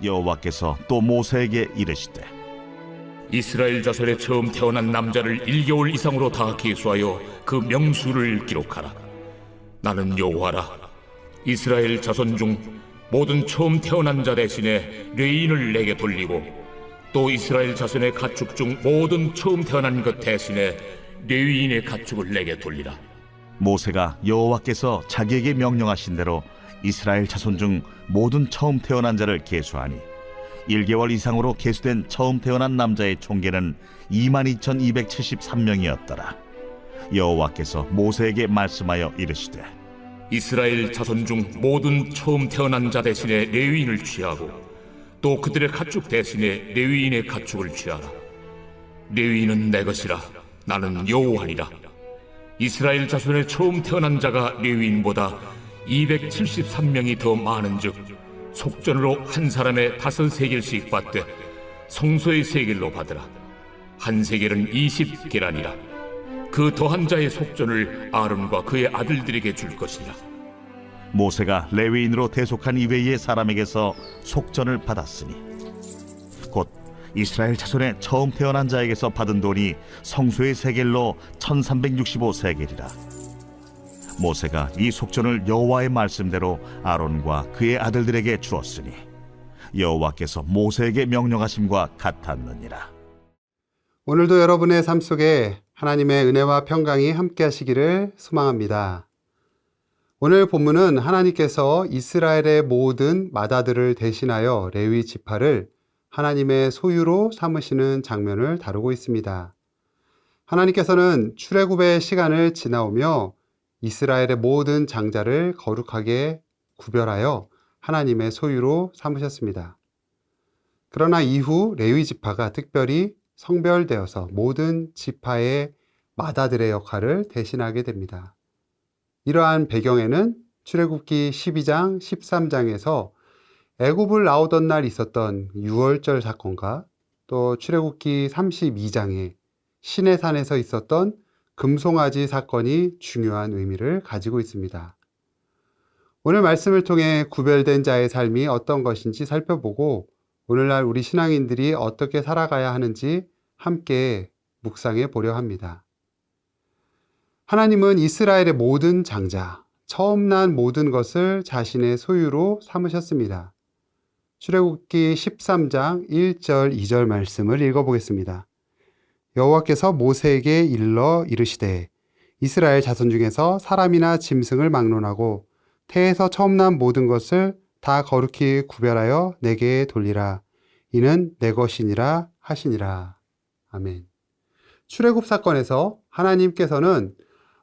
여호와께서 또 모세에게 이르시되 이스라엘 자손의 처음 태어난 남자를 1개월 이상으로 다 계수하여 그 명수를 기록하라. 나는 여호와라. 이스라엘 자손 중 모든 처음 태어난 자 대신에 레인을 내게 돌리고 또 이스라엘 자손의 가축 중 모든 처음 태어난 것 대신에 레위인의 가축을 내게 돌리라. 모세가 여호와께서 자기에게 명령하신 대로 이스라엘 자손 중 모든 처음 태어난 자를 계수하니 1개월 이상으로 계수된 처음 태어난 남자의 총계는 22,273명이었더라. 여호와께서 모세에게 말씀하여 이르시되 이스라엘 자손 중 모든 처음 태어난 자 대신에 레위인을 취하고 또 그들의 가축 대신에 레위인의 가축을 취하라. 레위인은 내 것이라. 나는 여호와니라. 이스라엘 자손의 처음 태어난 자가 레위인보다 273명이 더 많은즉 속전으로 한 사람의 5세겔씩 받되 성소의 세겔로 받으라. 한 세겔은 20계란이라. 그 더한 자의 속전을 아론과 그의 아들들에게 줄 것이라. 모세가 레위인으로 대속한 이외의 사람에게서 속전을 받았으니 곧 이스라엘 자손의 처음 태어난 자에게서 받은 돈이 성소의 세겔로 1365세겔이라. 모세가 이 속전을 여호와의 말씀대로 아론과 그의 아들들에게 주었으니 여호와께서 모세에게 명령하심과 같았느니라. 오늘도 여러분의 삶 속에 하나님의 은혜와 평강이 함께 하시기를 소망합니다. 오늘 본문은 하나님께서 이스라엘의 모든 맏아들을 대신하여 레위 지파를 하나님의 소유로 삼으시는 장면을 다루고 있습니다. 하나님께서는 출애굽의 시간을 지나오며 이스라엘의 모든 장자를 거룩하게 구별하여 하나님의 소유로 삼으셨습니다. 그러나 이후 레위 지파가 특별히 성별되어서 모든 지파의 맏아들의 역할을 대신하게 됩니다. 이러한 배경에는 출애굽기 12장, 13장에서 애굽을 나오던 날 있었던 유월절 사건과 또 출애굽기 32장에 시내산에서 있었던 금송아지 사건이 중요한 의미를 가지고 있습니다. 오늘 말씀을 통해 구별된 자의 삶이 어떤 것인지 살펴보고 오늘날 우리 신앙인들이 어떻게 살아가야 하는지 함께 묵상해 보려 합니다. 하나님은 이스라엘의 모든 장자, 처음 난 모든 것을 자신의 소유로 삼으셨습니다. 출애굽기 13장 1절 2절 말씀을 읽어보겠습니다. 여호와께서 모세에게 일러 이르시되 이스라엘 자손 중에서 사람이나 짐승을 막론하고 태에서 처음 난 모든 것을 다 거룩히 구별하여 내게 돌리라. 이는 내 것이니라 하시니라. 아멘. 출애굽 사건에서 하나님께서는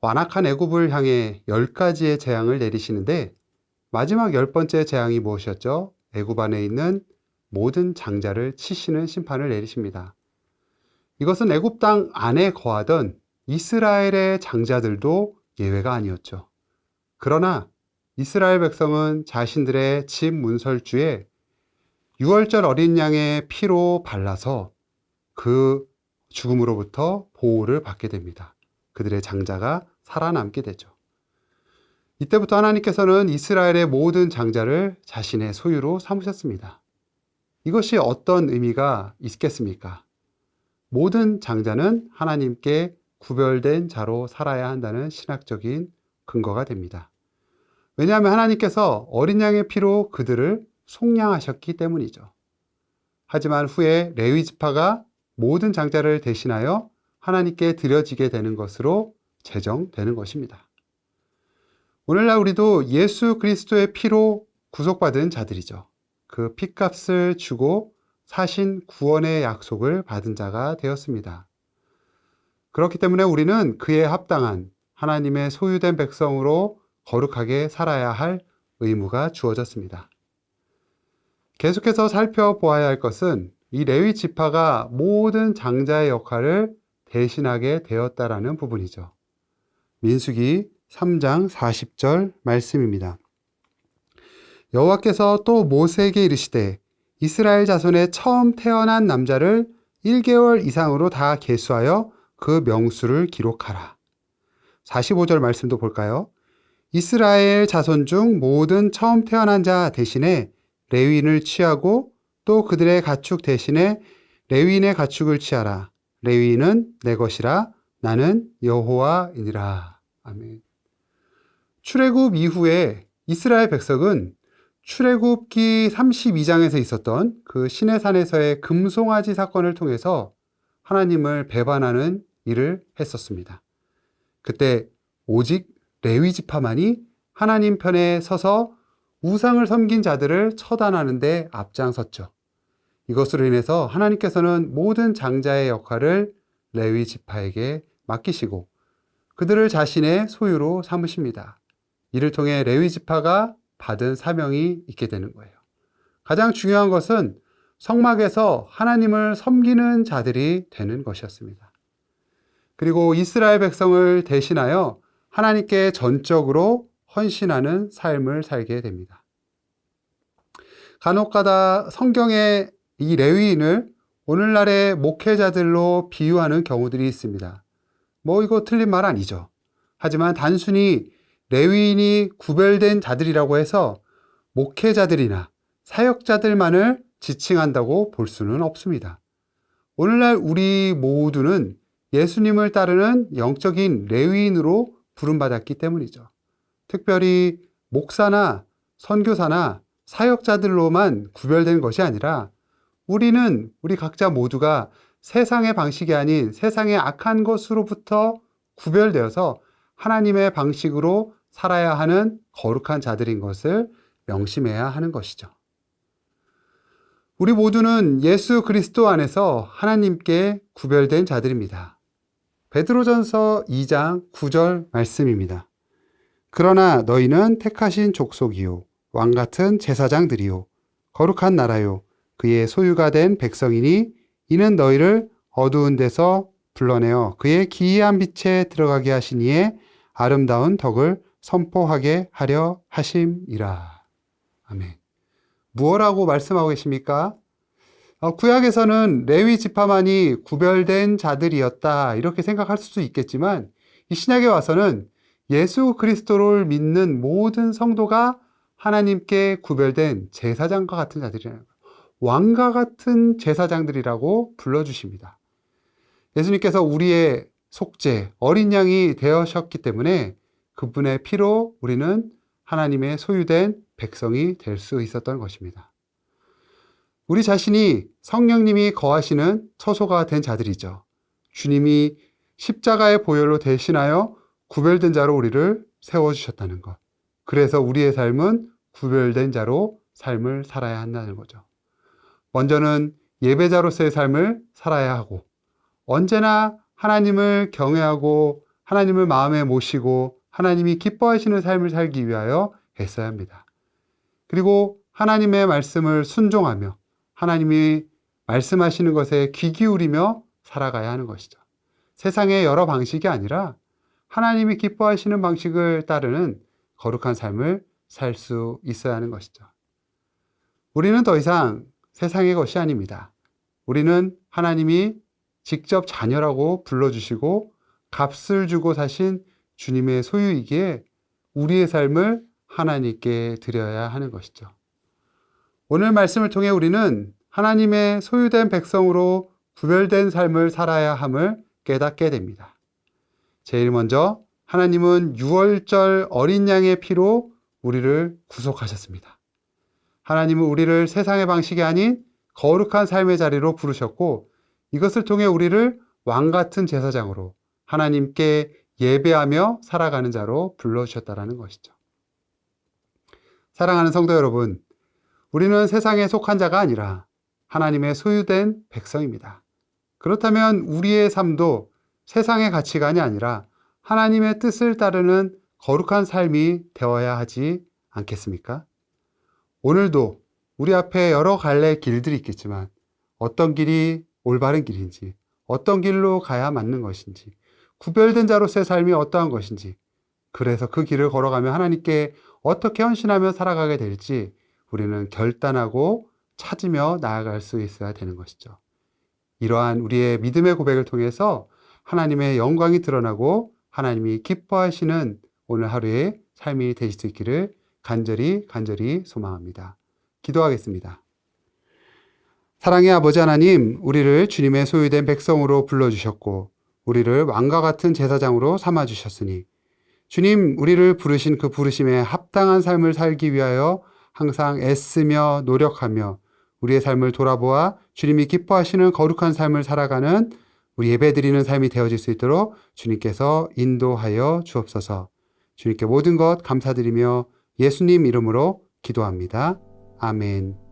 완악한 애굽을 향해 10가지의 재앙을 내리시는데 마지막 10번째 재앙이 무엇이었죠? 애굽 안에 있는 모든 장자를 치시는 심판을 내리십니다. 이것은 애굽 땅 안에 거하던 이스라엘의 장자들도 예외가 아니었죠. 그러나 이스라엘 백성은 자신들의 집 문설주에 유월절 어린 양의 피로 발라서 그 죽음으로부터 보호를 받게 됩니다. 그들의 장자가 살아남게 되죠. 이때부터 하나님께서는 이스라엘의 모든 장자를 자신의 소유로 삼으셨습니다. 이것이 어떤 의미가 있겠습니까? 모든 장자는 하나님께 구별된 자로 살아야 한다는 신학적인 근거가 됩니다. 왜냐하면 하나님께서 어린 양의 피로 그들을 속량하셨기 때문이죠. 하지만 후에 레위 지파가 모든 장자를 대신하여 하나님께 드려지게 되는 것으로 제정되는 것입니다. 오늘날 우리도 예수 그리스도의 피로 구속받은 자들이죠. 그 피값을 주고 사신 구원의 약속을 받은 자가 되었습니다. 그렇기 때문에 우리는 그에 합당한 하나님의 소유된 백성으로 거룩하게 살아야 할 의무가 주어졌습니다. 계속해서 살펴보아야 할 것은 이 레위 지파가 모든 장자의 역할을 대신하게 되었다라는 부분이죠. 민수기 3장 40절 말씀입니다. 여호와께서 또 모세에게 이르시되 이스라엘 자손의 처음 태어난 남자를 1개월 이상으로 다 계수하여 그 명수를 기록하라. 45절 말씀도 볼까요? 이스라엘 자손 중 모든 처음 태어난 자 대신에 레위인을 취하고 또 그들의 가축 대신에 레위인의 가축을 취하라. 레위인은 내 것이라. 나는 여호와이니라. 아멘. 출애굽 이후에 이스라엘 백성은 출애굽기 32장에서 있었던 그 시내산에서의 금송아지 사건을 통해서 하나님을 배반하는 일을 했었습니다. 그때 오직 레위 지파만이 하나님 편에 서서 우상을 섬긴 자들을 처단하는 데 앞장섰죠. 이것으로 인해서 하나님께서는 모든 장자의 역할을 레위 지파에게 맡기시고 그들을 자신의 소유로 삼으십니다. 이를 통해 레위 지파가 받은 사명이 있게 되는 거예요. 가장 중요한 것은 성막에서 하나님을 섬기는 자들이 되는 것이었습니다. 그리고 이스라엘 백성을 대신하여 하나님께 전적으로 헌신하는 삶을 살게 됩니다. 간혹가다 성경에 이 레위인을 오늘날의 목회자들로 비유하는 경우들이 있습니다. 이거 틀린 말 아니죠. 하지만 단순히 레위인이 구별된 자들이라고 해서 목회자들이나 사역자들만을 지칭한다고 볼 수는 없습니다. 오늘날 우리 모두는 예수님을 따르는 영적인 레위인으로 부름받았기 때문이죠. 특별히 목사나 선교사나 사역자들로만 구별된 것이 아니라 우리 각자 모두가 세상의 방식이 아닌 세상의 악한 것으로부터 구별되어서 하나님의 방식으로 살아야 하는 거룩한 자들인 것을 명심해야 하는 것이죠. 우리 모두는 예수 그리스도 안에서 하나님께 구별된 자들입니다. 베드로전서 2장 9절 말씀입니다. 그러나 너희는 택하신 족속이요 왕같은 제사장들이요 거룩한 나라요 그의 소유가 된 백성이니 이는 너희를 어두운 데서 불러내어 그의 기이한 빛에 들어가게 하신 이의 아름다운 덕을 선포하게 하려 하심이라. 아멘. 무엇라고 말씀하고 계십니까? 구약에서는 레위 지파만이 구별된 자들이었다 이렇게 생각할 수도 있겠지만 이 신약에 와서는 예수 그리스도를 믿는 모든 성도가 하나님께 구별된 제사장과 같은 자들이라는 거예요. 왕과 같은 제사장들이라고 불러주십니다. 예수님께서 우리의 속죄, 어린 양이 되어셨기 때문에 그분의 피로 우리는 하나님의 소유된 백성이 될 수 있었던 것입니다. 우리 자신이 성령님이 거하시는 처소가 된 자들이죠. 주님이 십자가의 보혈로 대신하여 구별된 자로 우리를 세워주셨다는 것. 그래서 우리의 삶은 구별된 자로 삶을 살아야 한다는 거죠. 먼저는 예배자로서의 삶을 살아야 하고 언제나 하나님을 경외하고 하나님을 마음에 모시고 하나님이 기뻐하시는 삶을 살기 위하여 애써야 합니다. 그리고 하나님의 말씀을 순종하며 하나님이 말씀하시는 것에 귀 기울이며 살아가야 하는 것이죠. 세상의 여러 방식이 아니라 하나님이 기뻐하시는 방식을 따르는 거룩한 삶을 살 수 있어야 하는 것이죠. 우리는 더 이상 세상의 것이 아닙니다. 우리는 하나님이 직접 자녀라고 불러주시고 값을 주고 사신 주님의 소유이기에 우리의 삶을 하나님께 드려야 하는 것이죠. 오늘 말씀을 통해 우리는 하나님의 소유된 백성으로 구별된 삶을 살아야 함을 깨닫게 됩니다. 제일 먼저 하나님은 유월절 어린 양의 피로 우리를 구속하셨습니다. 하나님은 우리를 세상의 방식이 아닌 거룩한 삶의 자리로 부르셨고 이것을 통해 우리를 왕같은 제사장으로 하나님께 예배하며 살아가는 자로 불러주셨다는 것이죠. 사랑하는 성도 여러분, 우리는 세상에 속한 자가 아니라 하나님의 소유된 백성입니다. 그렇다면 우리의 삶도 세상의 가치관이 아니라 하나님의 뜻을 따르는 거룩한 삶이 되어야 하지 않겠습니까? 오늘도 우리 앞에 여러 갈래 길들이 있겠지만 어떤 길이 올바른 길인지, 어떤 길로 가야 맞는 것인지, 구별된 자로서의 삶이 어떠한 것인지, 그래서 그 길을 걸어가며 하나님께 어떻게 헌신하며 살아가게 될지 우리는 결단하고 찾으며 나아갈 수 있어야 되는 것이죠. 이러한 우리의 믿음의 고백을 통해서 하나님의 영광이 드러나고 하나님이 기뻐하시는 오늘 하루의 삶이 되실 수 있기를 간절히 소망합니다. 기도하겠습니다. 사랑의 아버지 하나님, 우리를 주님의 소유된 백성으로 불러주셨고 우리를 왕과 같은 제사장으로 삼아주셨으니 주님, 우리를 부르신 그 부르심에 합당한 삶을 살기 위하여 항상 애쓰며 노력하며 우리의 삶을 돌아보아 주님이 기뻐하시는 거룩한 삶을 살아가는 우리 예배드리는 삶이 되어질 수 있도록 주님께서 인도하여 주옵소서. 주님께 모든 것 감사드리며 예수님 이름으로 기도합니다. 아멘.